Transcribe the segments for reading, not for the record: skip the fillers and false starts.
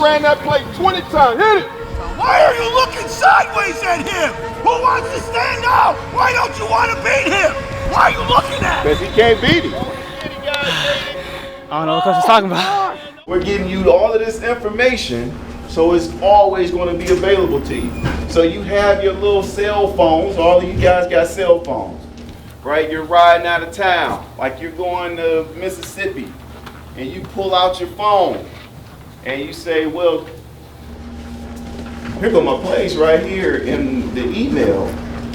ran that play 20 times. Hit it. Why are you looking sideways at him? Who wants to stand up? Why don't you want to beat him? Why are you looking at him? Because he can't beat him. I don't know what Coach is talking about. We're giving you all of this information, so it's always going to be available to you. So you have your little cell phones. All of you guys got cell phones, right? You're riding out of town, like you're going to Mississippi, and you pull out your phone, and you say, well, here go my place right here in the email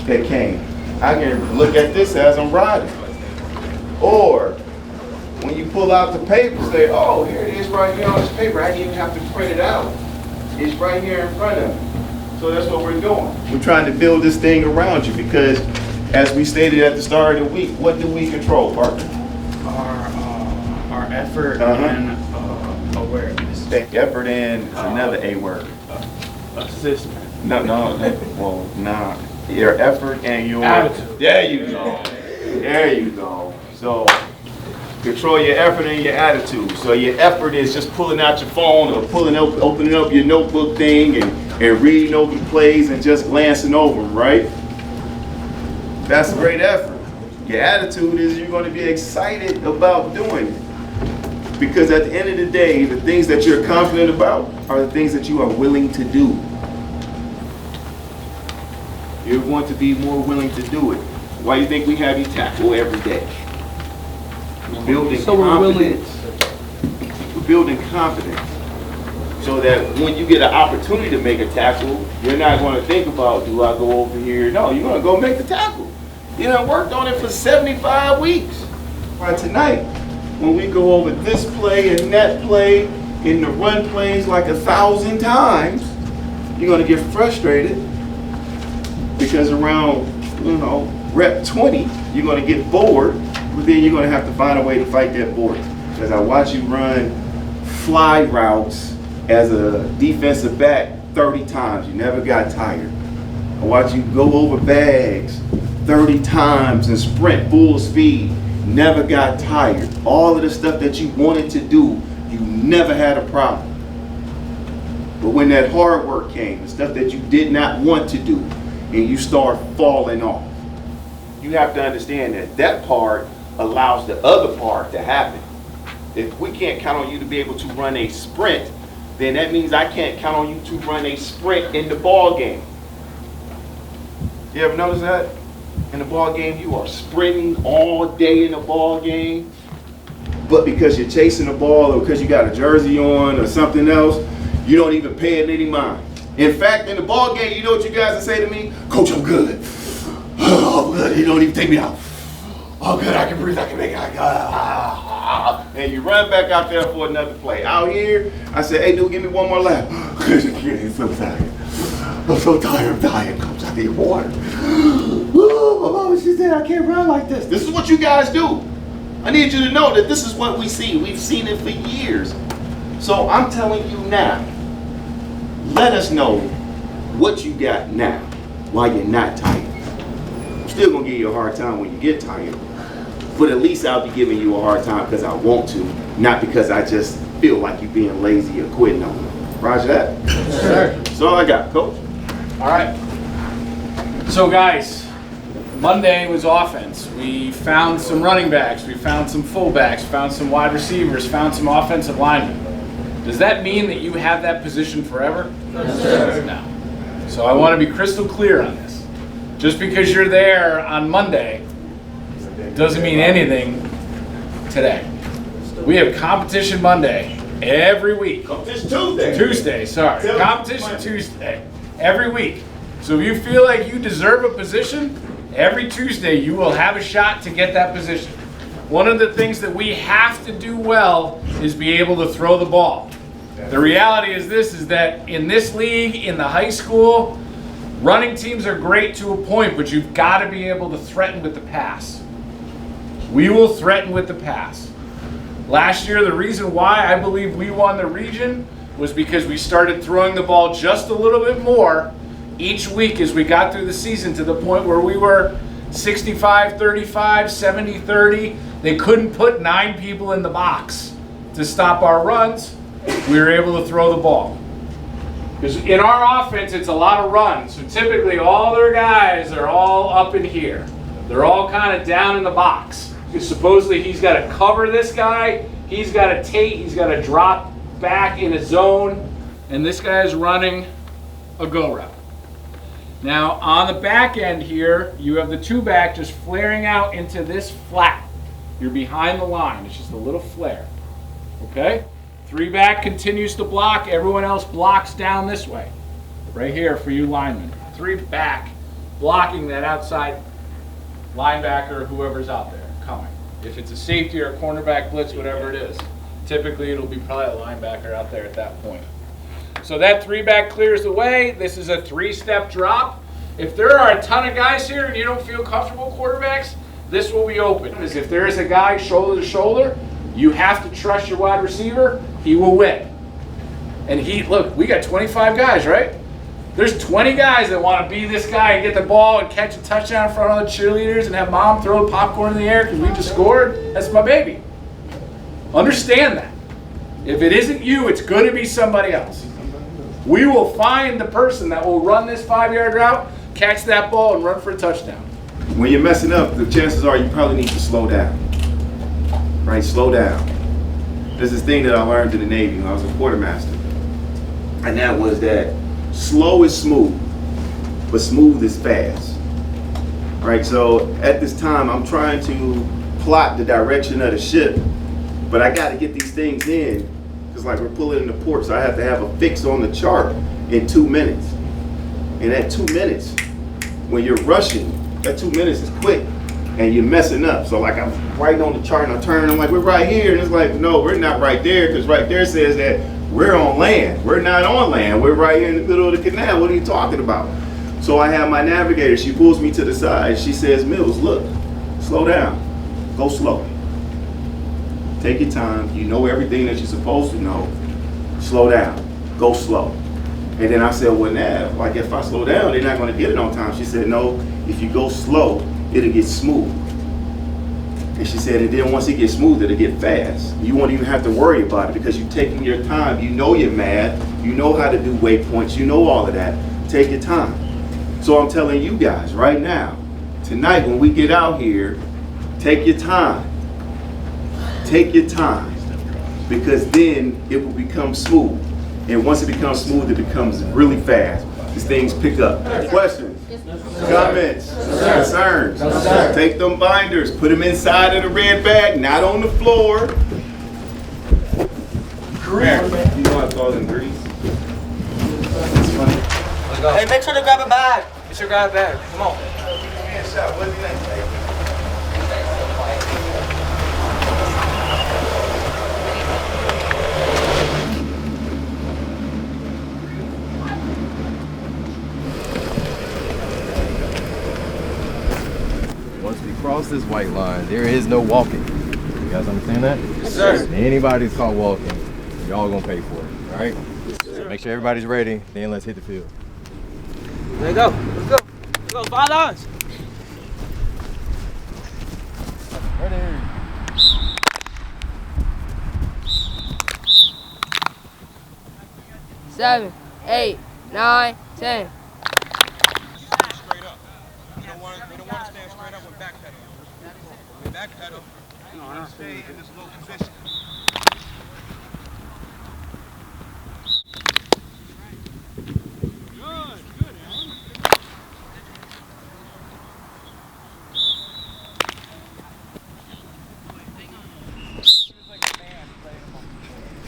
that came. I can look at this as I'm riding. Or when you pull out the paper, say, oh, here it is right here on this paper. I didn't even have to print it out. It's right here in front of me. So that's what we're doing. We're trying to build this thing around you because, as we stated at the start of the week, what do we control, Parker? Our effort and awareness. Effort and another A word. Assistance. No, well, nah. Your effort and your attitude. There you go. There you go. So control your effort and your attitude. So your effort is just pulling out your phone or opening up your notebook thing and reading over the plays and just glancing over them, right? That's a great effort. Your attitude is you're going to be excited about doing it. Because at the end of the day, the things that you're confident about are the things that you are willing to do. You're going to be more willing to do it. Why do you think we have you tackle every day? We're building confidence. We're building confidence. So that when you get an opportunity to make a tackle, you're not going to think about, do I go over here? No, you're going to go make the tackle. You done worked on it for 75 weeks. Right, tonight, when we go over this play and that play in the run plays like 1,000 times, you're going to get frustrated because around, rep 20, you're going to get bored, but then you're going to have to find a way to fight that boredom. Because I watch you run fly routes as a defensive back 30 times. You never got tired. I watch you go over bags 30 times and sprint full speed. Never got tired. All of the stuff that you wanted to do, you never had a problem. But when that hard work came, the stuff that you did not want to do, and you start falling off, you have to understand that that part allows the other part to happen. If we can't count on you to be able to run a sprint, then that means I can't count on you to run a sprint in the ball game. You ever notice that? In the ball game, you are sprinting all day in the ball game, but because you're chasing the ball or because you got a jersey on or something else, you don't even pay it any mind. In fact, in the ball game, you know what you guys will say to me? Coach, I'm good. Oh, good. You don't even take me out. Oh, good. I can breathe. I can make it. And you run back out there for another play. Out here, I said, hey, dude, give me one more lap. I'm so tired. I'm so tired. I'm dying. Coach, I need water. Oh, my mama, she said I can't run like this. This is what you guys do. I need you to know that this is what we see. We've seen it for years. So I'm telling you now, let us know what you got now while you're not tired. I'm still going to give you a hard time when you get tired. But at least I'll be giving you a hard time because I want to, not because I just feel like you're being lazy or quitting on me. Roger that? Yes, sir. That's all I got, Coach. All right. So, guys, Monday was offense. We found some running backs. We found some fullbacks. Found some wide receivers. Found some offensive linemen. Does that mean that you have that position forever? Yes, sir. No. So I want to be crystal clear on this. Just because you're there on Monday doesn't mean anything today. We have competition Monday every week. Competition Tuesday. Tuesday, sorry. Competition Tuesday every week. So if you feel like you deserve a position, every Tuesday you will have a shot to get that position. One of the things that we have to do well is be able to throw the ball. The reality is this, is that in this league, in the high school, running teams are great to a point, but you've got to be able to threaten with the pass. We will threaten with the pass. Last year, the reason why I believe we won the region was because we started throwing the ball just a little bit more each week as we got through the season, to the point where we were 65-35, 70-30. They couldn't put 9 people in the box to stop our runs. we were able to throw the ball. Because in our offense, it's a lot of runs. So typically all their guys are all up in here. They're all kind of down in the box. Because supposedly he's got to cover this guy. He's got to take, he's got to drop back in a zone. And this guy is running a go route. Now on the back end here, you have the 2-back just flaring out into this flat. You're behind the line. It's just a little flare. Okay? 3-back continues to block. Everyone else blocks down this way. Right here for you linemen. 3-back blocking that outside linebacker or whoever's out there coming. If it's a safety or a cornerback blitz, whatever it is. Typically it'll be probably a linebacker out there at that point. So that 3-back clears the way. This is a 3-step drop. If there are a ton of guys here and you don't feel comfortable quarterbacks, this will be open. Because if there is a guy shoulder to shoulder, you have to trust your wide receiver. He will win. And look, we got 25 guys, right? There's 20 guys that want to be this guy and get the ball and catch a touchdown in front of the cheerleaders and have mom throw the popcorn in the air because we just scored. That's my baby. Understand that. If it isn't you, it's going to be somebody else. We will find the person that will run this 5-yard route, catch that ball, and run for a touchdown. When you're messing up, the chances are you probably need to slow down. Right? Slow down. There's this thing that I learned in the Navy when I was a quartermaster. And that was that slow is smooth, but smooth is fast. Right? So at this time, I'm trying to plot the direction of the ship, but I got to get these things in. Because like we're pulling in the port, so I have to have a fix on the chart in 2 minutes. And at 2 minutes, when you're rushing, that 2 minutes is quick and you're messing up. So like I'm writing on the chart and I turn, I'm like, we're right here. And it's like, no, we're not right there, because right there says that we're on land. We're not on land. We're right here in the middle of the canal. What are you talking about? So I have my navigator. She pulls me to the side. She says, Mills, look, slow down. Go slow. Take your time. You know everything that you're supposed to know. Slow down. Go slow. And then I said, well, Nav, like if I slow down, they're not going to get it on time. She said, no, if you go slow, it'll get smooth. And she said, and then once it gets smooth, it'll get fast. You won't even have to worry about it because you're taking your time. You know your math. You know how to do waypoints. You know all of that. Take your time. So I'm telling you guys right now, tonight when we get out here, take your time. Take your time, because then it will become smooth. And once it becomes smooth, it becomes really fast. These things pick up. Questions? Comments? Concerns? Take them binders, put them inside of the red bag, not on the floor. Grease. You know I call them grease. It's funny. Hey, make sure to grab a bag. Make sure to grab a bag. Come on. What's the name? Once we cross this white line, there is no walking. You guys understand that? Yes, sir. Anybody's caught walking, y'all gonna pay for it, all right? Yes, make sure everybody's ready, then let's hit the field. There you go. Let's go. Let's go. 5 lines. Ready. 7, 8, 9, 10. Straight up. We don't want to stand straight up with backpedal. With backpedal, you want to stay in this low position. Good, Alan.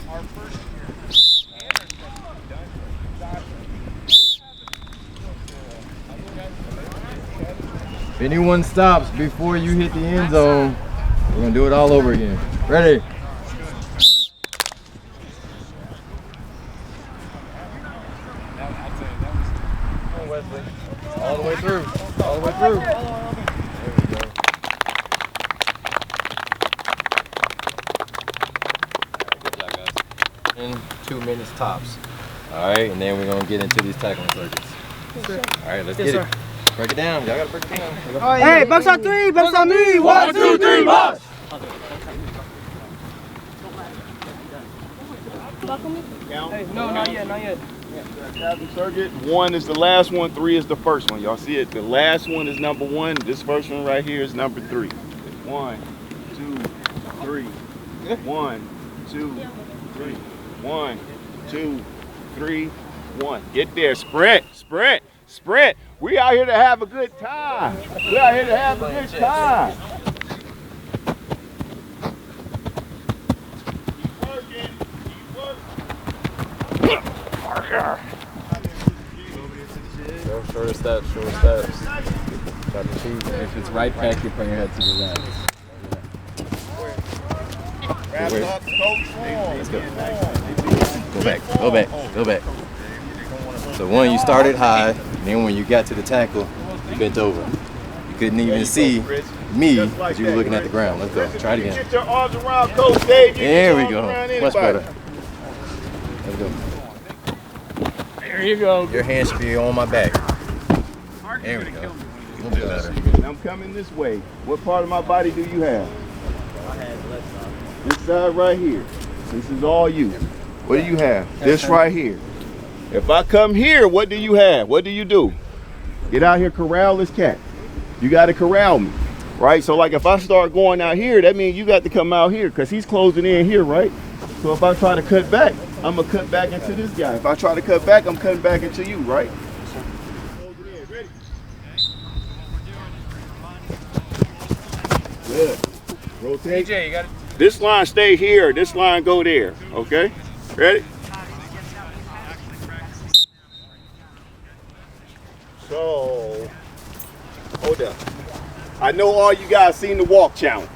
Our first year. If anyone stops before you hit the end zone, we're gonna do it all over again. Ready? All the way through. All the way through. There we go. Good job, guys. In 2 minutes tops. All right, and then we're gonna get into these tackling circuits. All right, let's get it. Break it down. Y'all gotta break it down. Hey, Bucs on 3, Bucs on me. 1, 2, 3, march. Buckle me? Hey, no, not yet, not yet. Captain Circuit, 1 is the last one, 3 is the first one. Y'all see it? The last one is number 1. This first one right here is number 3. 1, 2, 3. 1, 2, 3. 1, 2, 3, 1. Get there. Sprint, sprint, sprint. We out here to have a good time. We out here to have a good time. Shorter steps, shorter steps. Try to shoot. If it's right back, you bring your head to the left. Let's go. Go back, go back, go back. So one, you started high, then when you got to the tackle, you bent over. You couldn't even see me because you were looking at the ground. Let's go. Try it again. Get your arms around Coach Dave. There we go. Much better. Let's go. There you go. Your hand should be on my back. There we go. A little bit better. I'm coming this way. What part of my body do you have? This side right here. This is all you. What do you have? This right here. If I come here, what do you have? What do you do? Get out here, corral this cat. You got to corral me, right? So like if I start going out here, that means you got to come out here because he's closing in here, right? So if I try to cut back, I'm going to cut back into this guy. If I try to cut back, I'm cutting back into you, right? Good. Rotate. DJ, you got it. This line stay here, this line go there, okay? Ready? So, hold up. I know all you guys seen the walk challenge.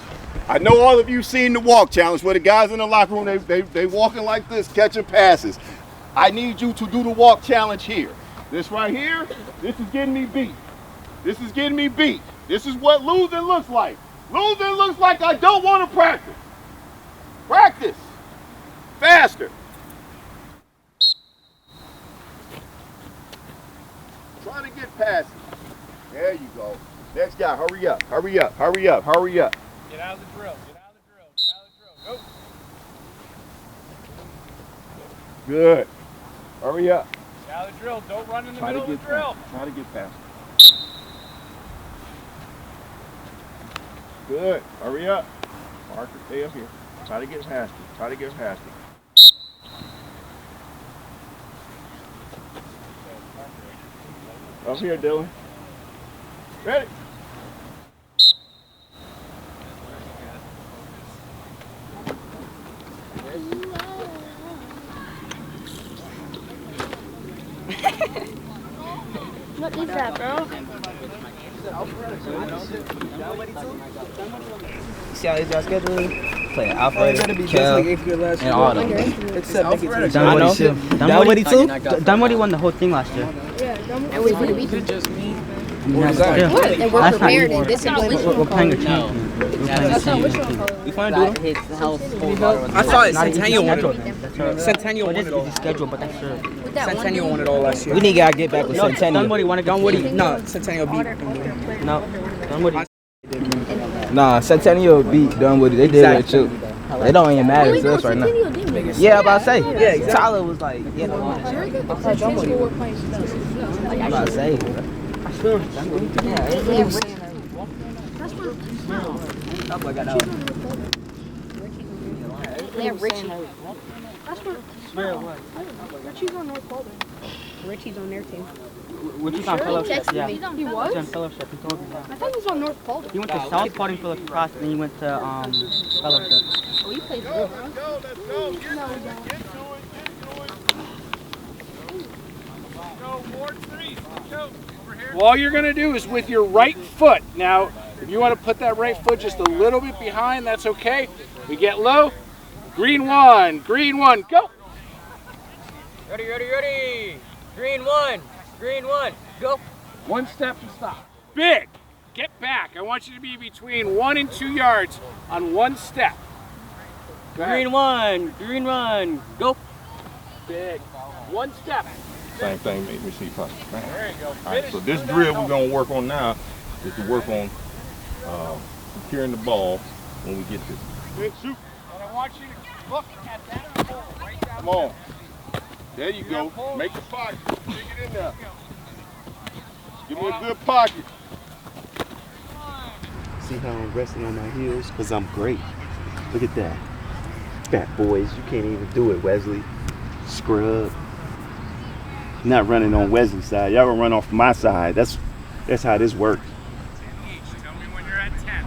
I know all of you seen the walk challenge where the guys in the locker room, they walking like this, catching passes. I need you to do the walk challenge here. This right here, this is getting me beat. This is getting me beat. This is what losing looks like. Losing looks like I don't want to practice. Practice. Faster. Try to get past it. There you go. Next guy, hurry up, hurry up, hurry up, hurry up. Get out of the drill. Get out of the drill. Get out of the drill. Go. Good. Hurry up. Get out of the drill. Don't run in the Try to middle of get the drill. past it. Try to get past it. Good. Hurry up. Parker, stay up here. Try to get past it. Try to get past it. Up here, Dylan. Ready? What is that, bro? See how easy our schedule is? Play Alfred, Kel, and Autumn. Dunwoody too? Dunwoody won the whole thing last year. And we for the weekend. What? And we're prepared and disciplined. We're playing a champion. You want to do them? I thought Centennial won it. Centennial won it all. Schedule, but that's true. Centennial won it all last year. We need to get back with Centennial. Dunwoody won it. No, Centennial beat. No, Dunwoody. Nah, Centennial beat Dunwoody. They did it too. They don't even matter to us right now. Yeah, I'm about to say. Yeah, exactly. Tyler was like, yeah, no. I'm about to say. They have Richie. Richie's on North Colton. Richie's on their team. Richie's on fellowship. Yeah. He He's on was? fellowship. He told me that. I thought he was on North Colton. He went to South Parting for the cross, and then he went to fellowship. Oh, he plays good, bro. All you're going to do is with your right foot. Now, if you want to put that right foot just a little bit behind, that's okay. We get low. Green one, go. Ready, ready, ready. Green one, go. One step and stop. Big. Get back. I want you to be between 1 and 2 yards on one step. Green one, go. Big. One step. Same thing, make me see push. There you go. All right, so this drill we're gonna work on now is to work on securing the ball when we get to it. Shoot. want you to look at that pole right down Come on. There you go. Make the pocket. Stick it in there. Give me a good pocket. See how I'm resting on my heels? Because I'm great. Look at that. Fat boys, you can't even do it, Wesley. Scrub. Not running on Wesley's side. Y'all gonna run off my side. That's how this works. Tell me when you're at 10.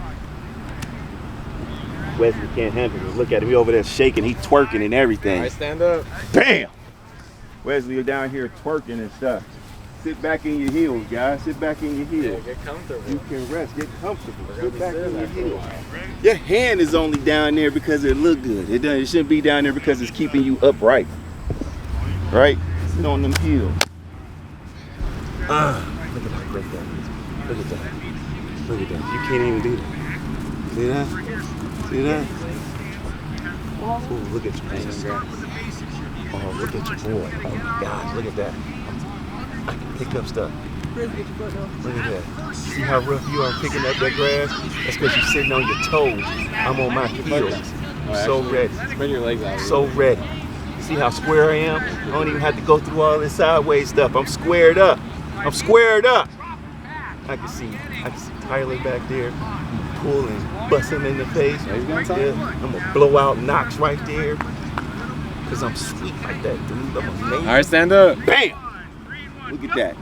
Wesley can't handle it. Look at him. He over there shaking. He twerking and everything. All right, stand up. Bam! Wesley, you're down here twerking and stuff. Sit back in your heels, guys. Sit back in your heels. Get comfortable. You can rest. Get comfortable. Sit back in your heels. Your hand is only down there because it look good. It shouldn't be down there because it's keeping you upright. Right? Sit on them heels. Look at that breakdown. Look at that. Look at that. You can't even do that. See that? See that? Oh, look at your boy. Oh, look at your boy. Oh my gosh, look at that. I can pick up stuff. Look at that. See how rough you are picking up that grass? That's because you're sitting on your toes. I'm on my heels. So ready. Spread your legs out. So ready. See how square I am? I don't even have to go through all this sideways stuff. I'm squared up. I'm squared up. I can see Tyler back there pulling, busting in the face. Yeah, I'm gonna blow out Knox right there. Cause I'm sweet like that, dude. I'm amazing. All right, stand up. Bam! Look at that.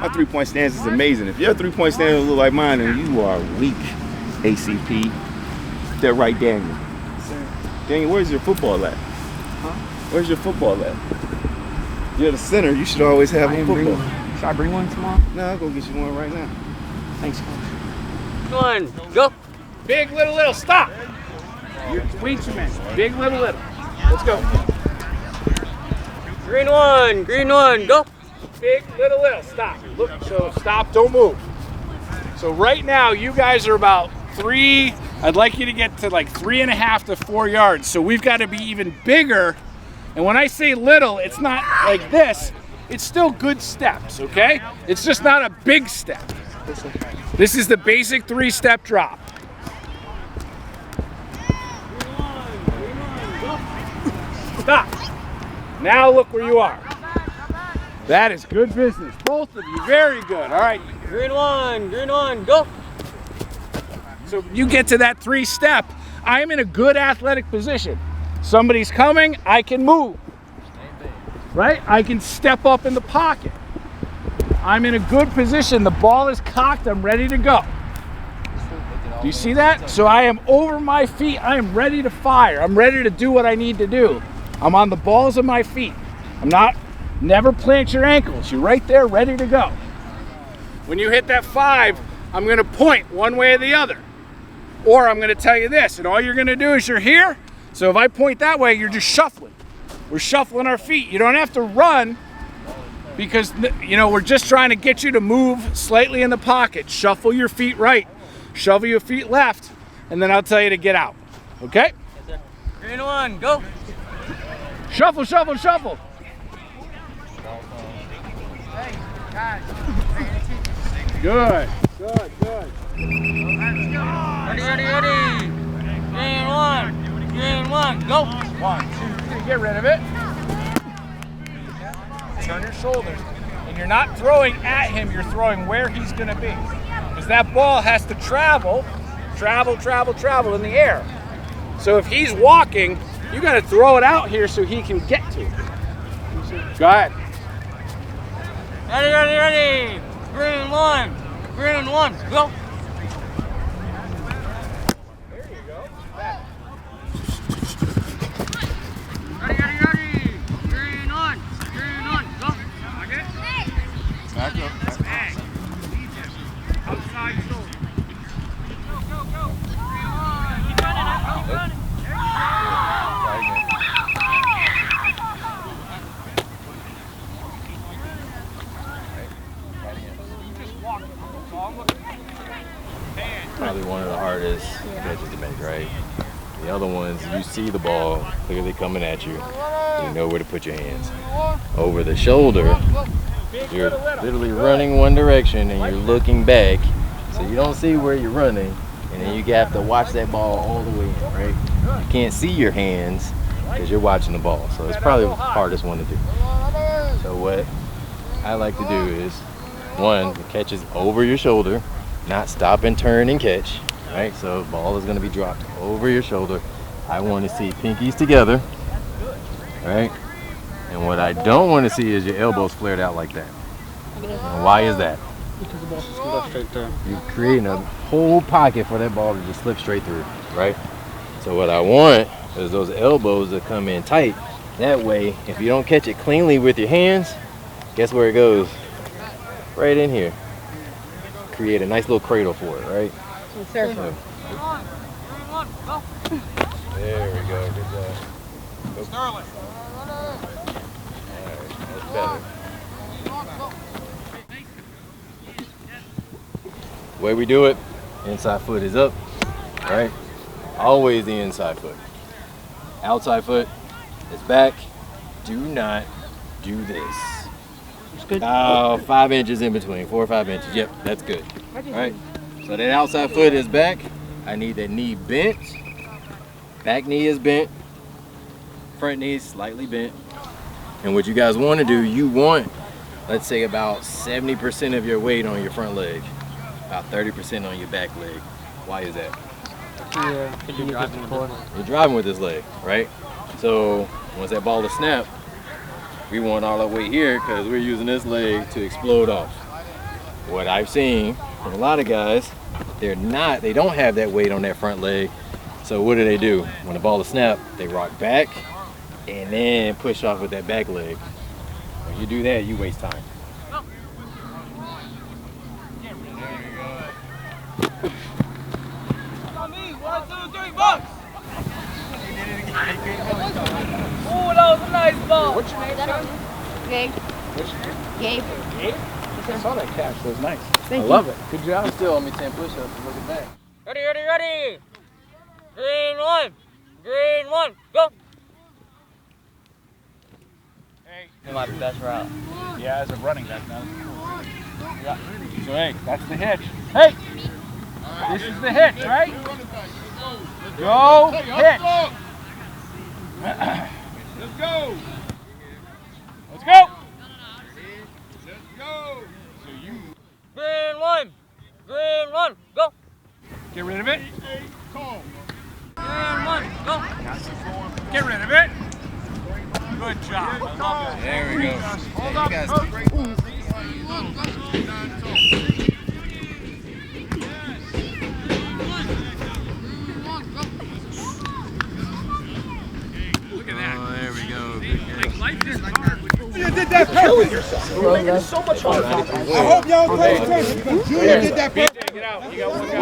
My three-point stance is amazing. If your three-point stance look like mine, then you are weak, ACP. Put that right, Daniel. Daniel, where's your football at? Where's your football at? You're the center. You should always have a football. Should I bring one tomorrow? No, I'll go get you one right now. Thanks, coach. One, go. Big, little, stop. You're way too many. Big, little. Let's go. Green one, go. Big, little, stop. Look, so stop, don't move. So right now, you guys are about 3, I'd like you to get to like 3.5 to 4 yards. So we've got to be even bigger. And when I say little, it's not like this. It's still good steps, okay? It's just not a big step. This is the basic 3-step drop. Stop. Now look where you are. That is good business. Both of you, very good. All right. Green one, go. So you get to that 3-step, I'm in a good athletic position. Somebody's coming, I can move. Right? I can step up in the pocket. I'm in a good position. The ball is cocked, I'm ready to go. Do you see that? So I am over my feet, I am ready to fire. I'm ready to do what I need to do. I'm on the balls of my feet. Never plant your ankles. You're right there, ready to go. When you hit that 5, I'm gonna point one way or the other. Or I'm gonna tell you this, and all you're gonna do is you're here, so if I point that way, you're just shuffling. We're shuffling our feet. You don't have to run because, you know, we're just trying to get you to move slightly in the pocket. Shuffle your feet right, shuffle your feet left, and then I'll tell you to get out, okay? Green one, go. Shuffle, shuffle, shuffle. Good, good, good. Ready. Green one, go. 1, 2, 3, get rid of it. Turn your shoulders. And you're not throwing at him, you're throwing where he's gonna be. Because that ball has to travel in the air. So if he's walking, you gotta throw it out here so he can get to it. Go ahead. Ready. Green one, go. There you go. Back. Ready. Green one, go. Okay. Back up. Hey. Outside shoulder. Go. Keep running. Probably one of the hardest catches to make, right? The other ones, you see the ball clearly coming at you. You know where to put your hands. Over the shoulder, you're literally running one direction and you're looking back, so you don't see where you're running, and then you have to watch that ball all the way in, right? you can't see your hands because you're watching the ball. So it's probably the hardest one to do. So what I like to do is, one, the catch is over your shoulder, not stop and turn and catch, right? So the ball is going to be dropped over your shoulder. I want to see pinkies together, right? And what I don't want to see is your elbows flared out like that. And why is that? Because the ball's just going to go straight through. You're creating a whole pocket for that ball to just slip straight through, right? So what I want is those elbows to come in tight. That way, if you don't catch it cleanly with your hands, guess where it goes? Right in here. Create a nice little cradle for it, right? So, there we go. Good job. Go. Sterling. Alright, that's better. The way we do it, inside foot is up, right? Always the inside foot. Outside foot is back. Do not do this. It's good. 5 inches in between, 4 or 5 inches. Yep, that's good. All right. So that outside foot is back. I need that knee bent. Back knee is bent. Front knee is slightly bent. And what you guys want to do, you want, let's say, about 70% of your weight on your front leg, about 30% on your back leg. Why is that? Yeah, you're driving with this leg, right? So once that ball is snapped, we want all that weight here because we're using this leg to explode off. What I've seen from a lot of guys, they don't have that weight on that front leg. So what do? When the ball is snapped, they rock back and then push off with that back leg. When you do that, you waste time. Bucs! Oh, that was a nice ball. What's your name, son? Gabe. What's your name? Gabe. Gabe? I saw that catch. That was nice. Thank I you. love it. Good job. Still on me 10 push-ups. Look at that. Ready. Green one, go. Hey. It might be best route. Yeah, as a running back now. Yeah. So hey, that's the hitch. Hey! This is the hitch, right? Go, hitch. Let's go. Let's go. Let's go. So you Green one, go. get rid of it. Green one, go. Get rid of it. Good job. I love it. There we go. Hold Yeah, up. you guys Look at that. Oh, there we go. You did that perfect. You're making it so much harder. I hope y'all pay attention because Junior did that perfect. Get out. You got one guy.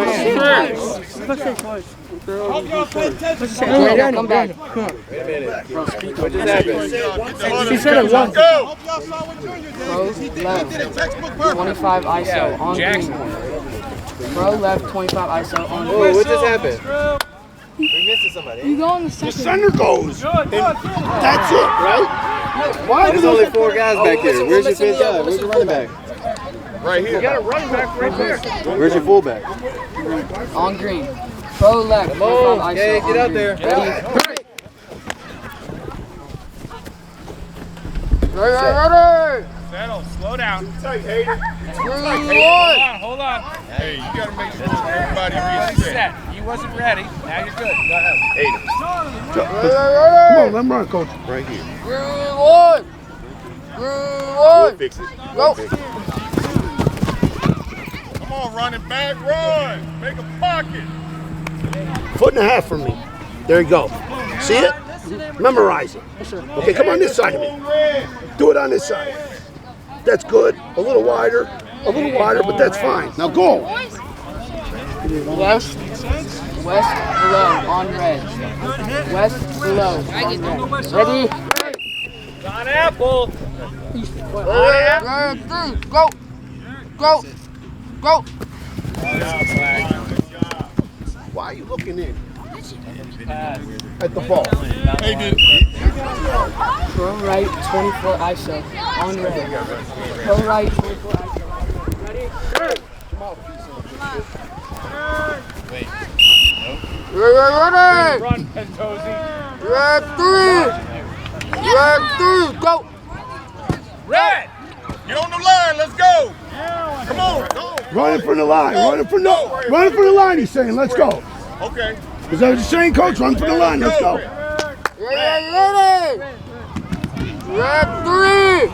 I hope y'all pay attention. Come back. Wait a minute. What just happened? She said it once. I hope y'all saw what Junior did because he did a textbook perfect. 25 ISO on Jackson. green. Pro left 25 ISO on Whoa, green. what just happened? We missed somebody. You go on the The second. center goes. And that's it, right? Why There's only 4 guys back there. Where's your fifth guy? Where's your running back? Right here. You got a running back right there. Where's your fullback? On green. Pro left 25 Come on, ISO okay, on get out green. there. Ready. Settle. Slow down. Tight, Hayden. Hold on. Hey, you got to make sure everybody Everybody's reset. set. He wasn't ready. Now you're good. Go ahead. Hayden. Come on, let him run, coach. Right here. Green one. We'll fix it. Go. Come on, running back, run. Make a pocket. 1.5 from me. There you go. See it? Memorize it. Okay, come on this side of me. Do it on this side. That's good. A little wider, but that's fine. Now go. West below on red. West below on red. Ready? John Apple. Go. Go. Go. Why are you looking in? At the ball. Hey, dude. Pro right 24 ISO on red. Pro right 24 ISO. Wait. Nope. Ready. Run, Pentosi. You have 3. You have 3. Go. Red. Get on the line. Let's go. Come on. Go. Running from the line. Running from the line. He's saying, let's go. Okay. Is that what you're saying, Coach? Run from the line. Let's go. Ready. You have 3.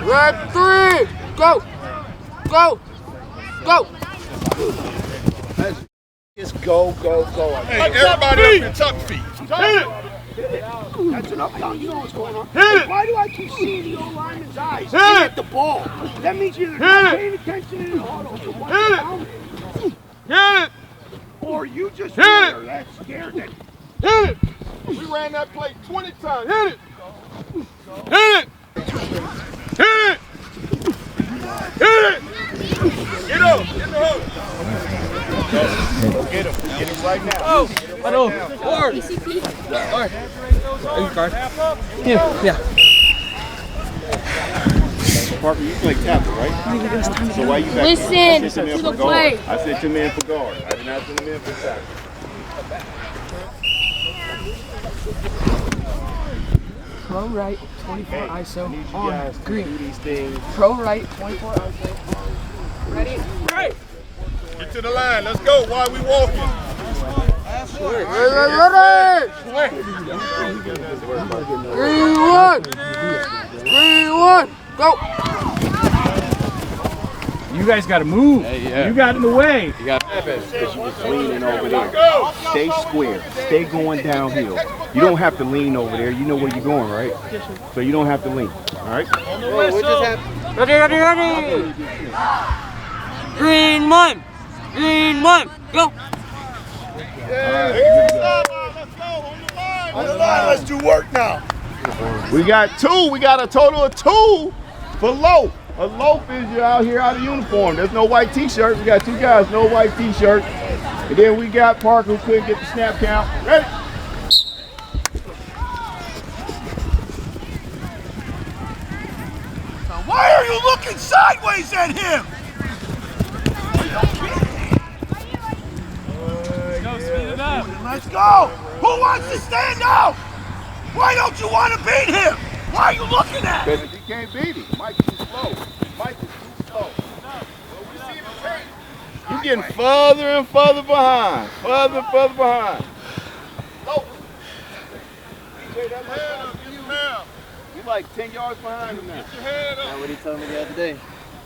You have 3. Go. Go. Go. Just go. Hey, everybody up in tuck feet. That's an up down. You know what's going on. Why do I keep seeing the old lineman's eyes at the ball? That means you're not paying attention in the huddle to what's around it. Or you just were that scared that. We ran that play 20 times. Hit it. Get up. Get the hook. Get him right now. Oh, I know. Or. Yeah. Parker, you play tackle, right? So why you back? Listen to the play. I said 2 men for guard. I did not 2 men for tackle. Pro right, 24 ISO on green. Do these things. Pro right, 24 ISO. Ready? Right. Get to the line. Let's go. Why are we walking? Ready. 3-1. Go. You guys got to move. You got in the way. You was leaning over there. Stay square. Stay going downhill. You don't have to lean over there. You know where you're going, right? So you don't have to lean. All right? Ready. Green one. Go. On the line, let's do work now. We got 2. We got a total of 2 for loaf. A loaf is you're out here out of uniform. There's no white t-shirt. We got 2 guys, no white t-shirt. And then we got Parker who couldn't get the snap count. Ready? Why are you looking sideways at him? Let's go. Who wants to stand up? Why don't you want to beat him? Why are you looking at him? Because he can't beat him. Mike's too slow. Mike is too slow. You're getting further and further behind. Further and further behind. You're like 10 yards behind him now. That's what he told me the other day.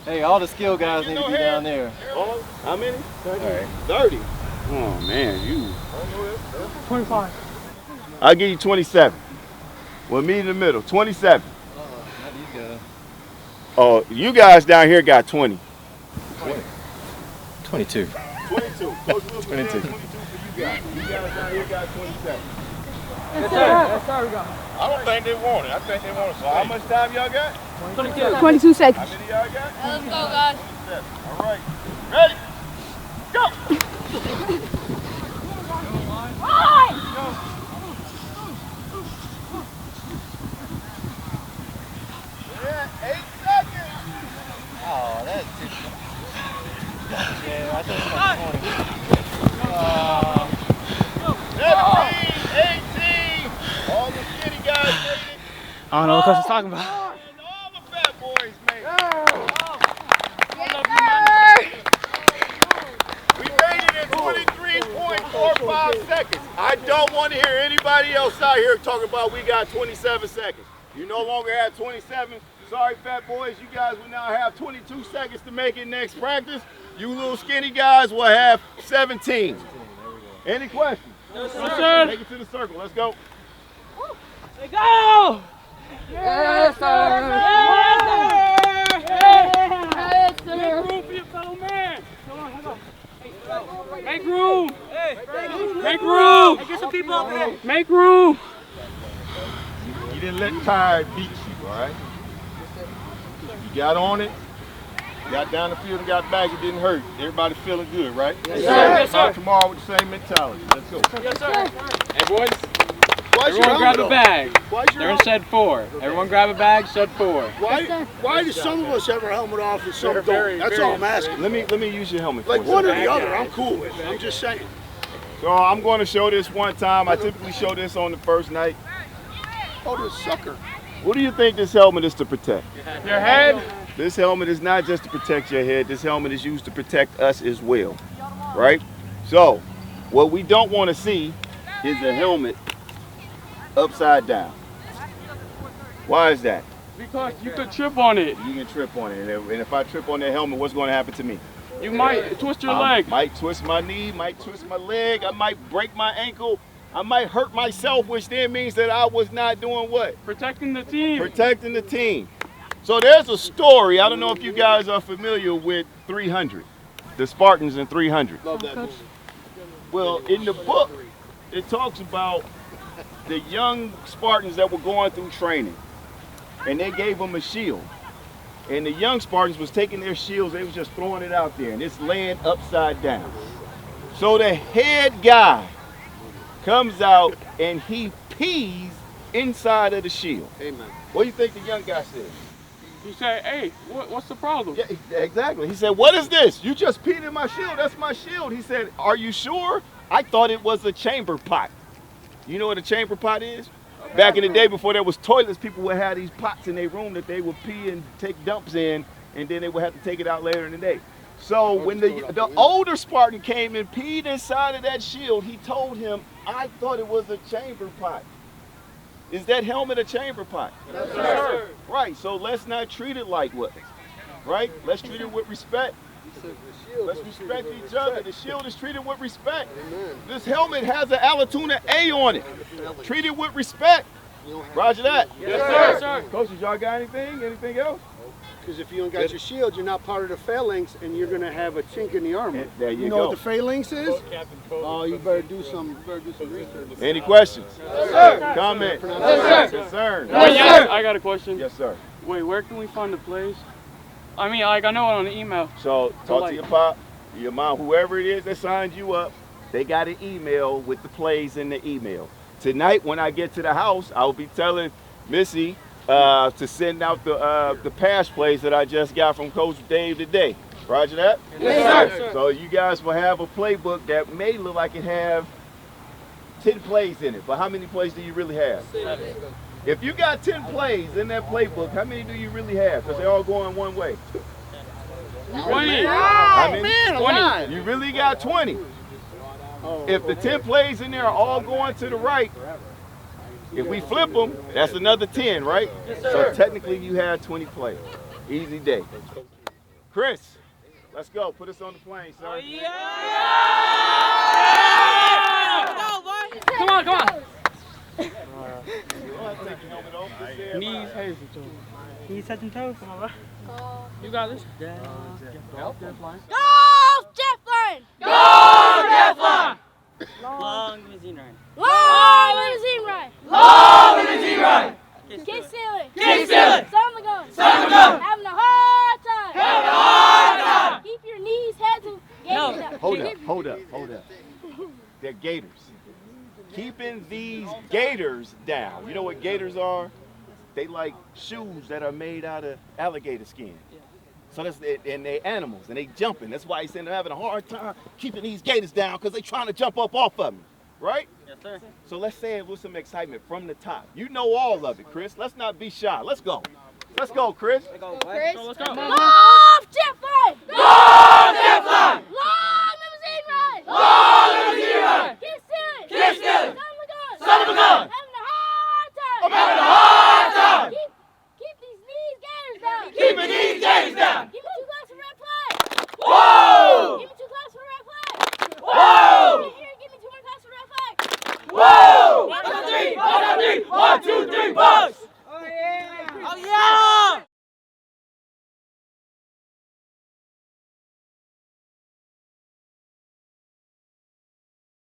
Hey, all the skill guys need to be down there. Oh, how many? 30. All right. 30. Oh, man, you. 25. I'll give you 27. We'll meet in the middle. 27. Oh, you guys down here got 20. 22. 22. 22 for you guys. You guys down here got 27. Yes, sir. We got. I don't think they want it. I think they want to. So how much time y'all got? 22 seconds. How many y'all got? Let's go, guys. 27. All right. Ready? Go! Yeah, 8 seconds. Oh, that's too. Yeah, I think it's 17, 18. All the skinny guys made it. I don't know what Coach is talking about. And all the fat boys made it. We made it in 23.45 seconds. I don't want to hear anybody else out here talking about we got 27 seconds. You no longer have 27. Sorry, fat boys. You guys will now have 22 seconds to make it next practice. You little skinny guys will have 17. Any questions? Yes, sir. Take it to the circle. Let's go. Let's go. Yes, sir. Yes, sir. Make room for your fellow man. Come on, hang on. Make room. Make room. Get some people up there. Make room. You didn't let tired beat you, all right? You got on it, got down the field and got back, it didn't hurt. Everybody feeling good, right? Yes, sir. Yes, sir. Tomorrow with the same mentality. Let's go. Yes, sir. Hey, boys. Everyone grab a bag. They're in shed 4. Everyone grab a bag, shed 4. Why do some of us have our helmet off and some don't? That's all I'm asking. Let me use your helmet. Like for a one or second. the other, I'm cool with it. I'm just saying. So I'm going to show this one time. I typically show this on the first night. Oh, this sucker. What do you think this helmet is to protect? Your head? This helmet is not just to protect your head. This helmet is used to protect us as well, right? So what we don't want to see is a helmet upside down. Why is that? Because you could trip on it. You can trip on it, and if I trip on that helmet, what's going to happen to me? You might twist your leg. Might twist my knee, might twist my leg, I might break my ankle, I might hurt myself, which then means that I was not doing what? Protecting the team. Protecting the team. So there's a story, I don't know if you guys are familiar with 300, the Spartans in 300. Love that movie. Well, in the book, it talks about the young Spartans that were going through training, and they gave them a shield. And the young Spartans was taking their shields, they was just throwing it out there, and it's laying upside down. So the head guy comes out and he pees inside of the shield. Amen. What do you think the young guy said? He said, hey, what's the problem? Yeah, exactly. He said, what is this? You just peed in my shield. That's my shield. He said, are you sure? I thought it was a chamber pot. You know what a chamber pot is? Back in the day before there was toilets, people would have these pots in their room that they would pee and take dumps in, and then they would have to take it out later in the day. So when the older Spartan came and peed inside of that shield, he told him, I thought it was a chamber pot. Is that helmet a chamber pot? Yes, sir. Right, so let's not treat it like what? Right? Let's treat it with respect. Let's respect each other. The shield is treated with respect. This helmet has an Allatoona A on it. Treat it with respect. Roger that. Yes, sir. Coaches, y'all got anything? Anything else? Because if you don't got your shield, you're not part of the phalanx, and you're going to have a chink in the armor. There you know go. what the phalanx is? Oh, you better do some research. Any questions? Yes, sir. Comment? Yes, sir. Concern? Yes, sir. I got a question. Yes, sir. Wait, where can we find the plays? I mean, like, I know it on the email. So talk to your pop, your mom, whoever it is that signed you up. They got an email with the plays in the email. Tonight, when I get to the house, I will be telling Missy to send out the pass plays that I just got from Coach Dave today. Roger that? Yes, sir. So you guys will have a playbook that may look like it have 10 plays in it, but how many plays do you really have? 7. If you got 10 plays in that playbook, how many do you really have? Because they all go in one way. 20. How many? Man, 20. You really got 20. If the 10 plays in there are all going to the right, if we flip them, that's another 10, right? Yes, so sir. technically you had 20 plays. Easy day. Chris, let's go. Put us on the plane, sir. Oh, yeah! Come on, come on. Knees, heads, and toes. Knees, heads, and toes. Come on, bro. You got this. Go, Jet Flying! Go, Jet Fly! Long limousine ride. Long limousine ride. Long limousine ride. Keep stealing. Keep stealing. Son of a gun. Son of a gun. Having a hard time. Having a hard time. Keep your knees, heads, and gators up. Hold up. They're gators. Keeping these gators down. You know what gators are? They like shoes that are made out of alligator skin. So that's and they're animals and they jumping. That's why he's saying they're having a hard time keeping these gators down because they're trying to jump up off of me, right? Yes, sir. So let's say it with some excitement from the top. You know all of it, Chris. Let's not be shy. Let's go. Let's go, Chris. Let's go, Chris. Let's go. Go, Jet Fly. Go, Jet Fly. Long limousine ride. Long limousine ride. Keep stealing. Keep stealing. Son of a gun. Son of a gun. Having a hard time. I'm having a hard time. Keep these knees, gators down. Keeping these gators down. Give me 2 glasses of red flag. Whoa! Give me 2 glasses of red flag. Whoa! Give me 2 more glasses of red flag. Whoa! 1, 2, 3. 1, 2, 3. 1, 2, 3. Bucs.